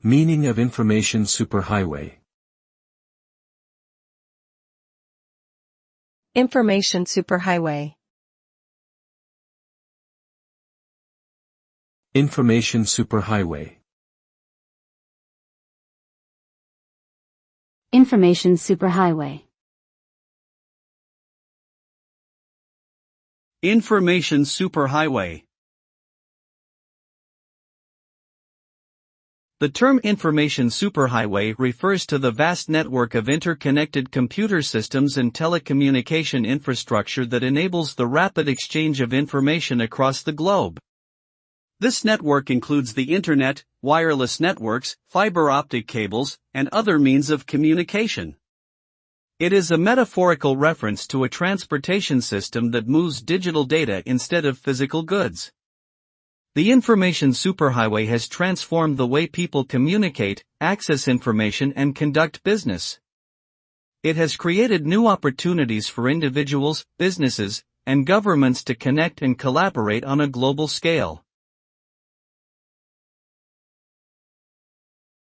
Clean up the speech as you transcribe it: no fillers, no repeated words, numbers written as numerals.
Meaning of information superhighway. Information superhighway. Information superhighway. Information superhighway. Information superhighway. The term information superhighway refers to the vast network of interconnected computer systems and telecommunication infrastructure that enables the rapid exchange of information across the globe. This network includes the internet, wireless networks, fiber optic cables, and other means of communication. It is a metaphorical reference to a transportation system that moves digital data instead of physical goods. The information superhighway has transformed the way people communicate, access information, and conduct business. It has created new opportunities for individuals, businesses, and governments to connect and collaborate on a global scale.